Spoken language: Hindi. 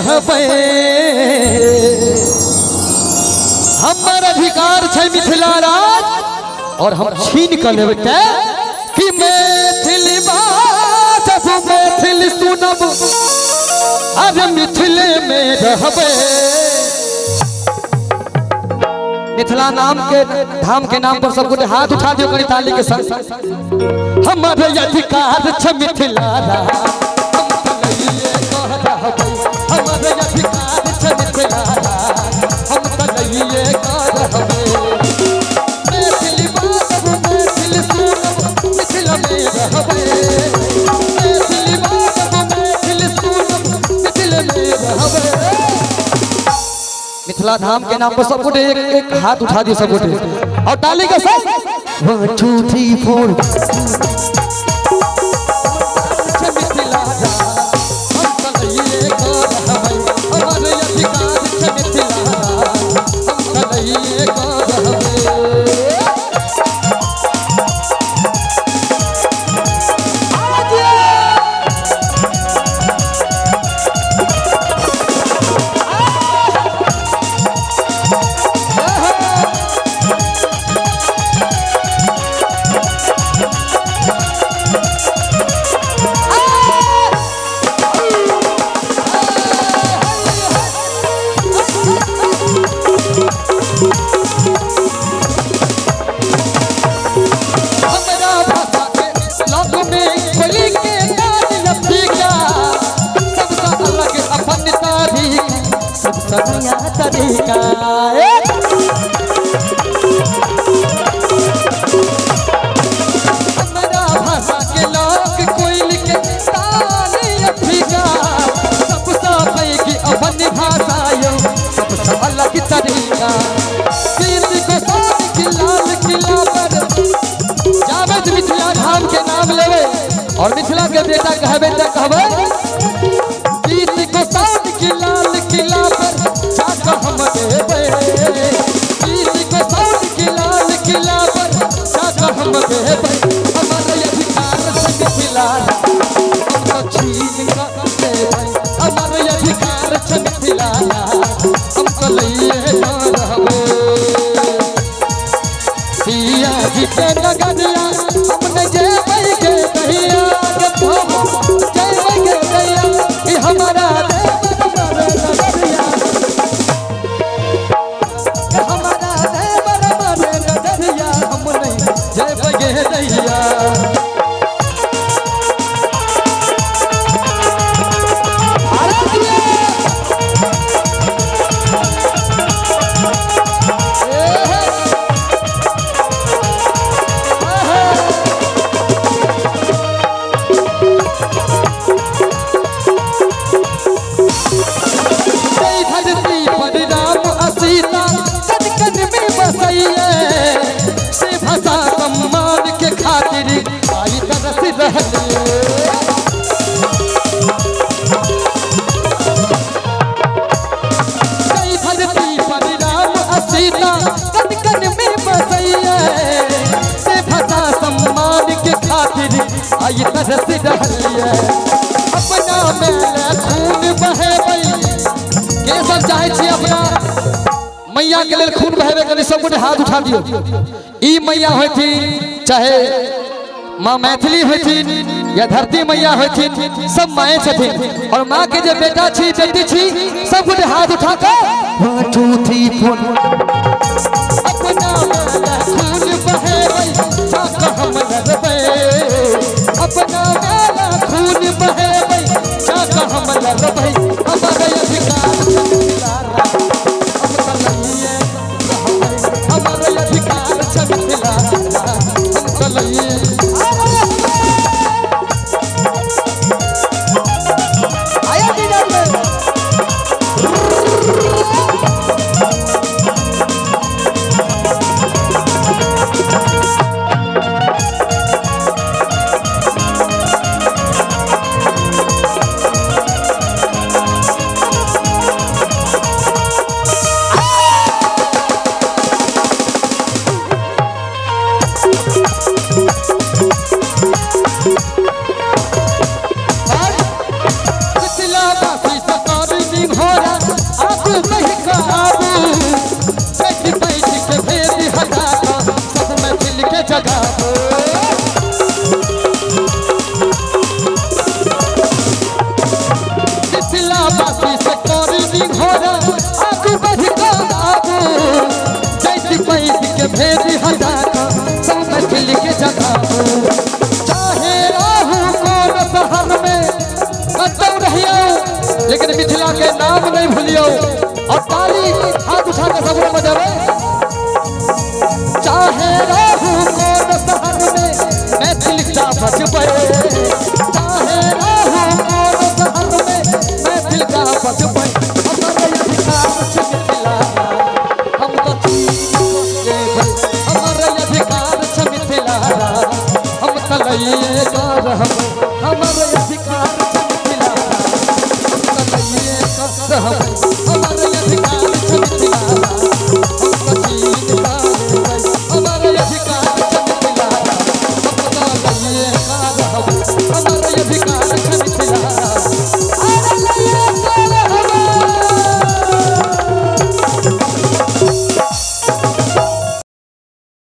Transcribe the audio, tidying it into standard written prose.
रहबै। हमर अधिकार छै मिथिला राज और हम छीन कर लेबै कि मैथिली बात मैथिली सुनब अरे मिथिले में रहबै। मिथिला नाम के धाम के नाम पर सब कुछ हाथ उठा दियो करी ताली के संग। हमारे अधिकार छ मिथिला राज हमारे अधिकार छ मिथिला राज हम त लइए कर रहबै। मैथिली बात मैथिली सुनब मिथिला में रहबै। मैथिली बात मैथिली सुनब मिथिला में रहबै। मिथिला धाम के नाम पर सब कुछ एक हाथ उठा दियो सब कुछ और ताली के साथ 1 2 3 4 मिथिला राज हम त लइए कर रहबै। हमारे अधिकार छ मिथिला राज हम त लइए कर रहबै। नया तरीका हमारा भाषा के लोग कोयल के ताने अफ्रीका सबसे पैगी अपनी भाषा यो सबसे अलग तरीका। किसी को साथ की लाल किला पर जावेद मिथिला धाम के नाम लेवे और मिथिला के बेटा कहबे त कहबे। किसी को साथ की लाल किला पर जाकर हम देवे। किसी को साथ की लाल किला पर जाकर हम देवे। हमारे अधिकार से मिथिला हम तो छीन कर देवे। हमारे अधिकार से मिथिला हम तो लइए रहबै। सिया जी के नगरिया हमने जेबै के दहिया के जेबै के दहिया कि हमारा से भाषा सम्मान के खातिर आई तरस रहले। कई धरती पर राम सीता कन कन में बसैया से भाषा सम्मान के खातिर आई तरस रहले। अपना मेला खून बहेबै के सब चाहे छी अपना मैया के लेल खून बहेबे कनी सब गोटे हाथ उठा दियो। ई मैया होथिन चाहे माँ मैथिली होथिन या धरती मैया होथिन सब माए छथिन और माँ के जे बेटा छी बेटी छी सब गोटे हाथ उठा के 1 2 3 4 अपना मेला खून बहेबै जाके हम लड़बै। अपना मेला खून बहेबै जाके हम लड़बै। हमारे अधिकार मिथिला राज हमारे अधिकार छ मिथिला राज हम त लइए। आया दीदार में भेदी हटा सब महफिल के जगाबू चाहे राहू कौन शहर में कतौ रहियो लेकिन मिथिला के नाम नहीं भूलियो और ताली हाथ उठा के सब बजावे चाहे राहू कौन शहर में मैथिल का बजबे चाहे राहू कौन शहर में मैथिल का बजबे हमारे अधिकार से मिथिला हम तो हमारे अधिकार से मिथिला हम तलइए कर हमारे अधिकार से मिथिला हम तलइए कर हम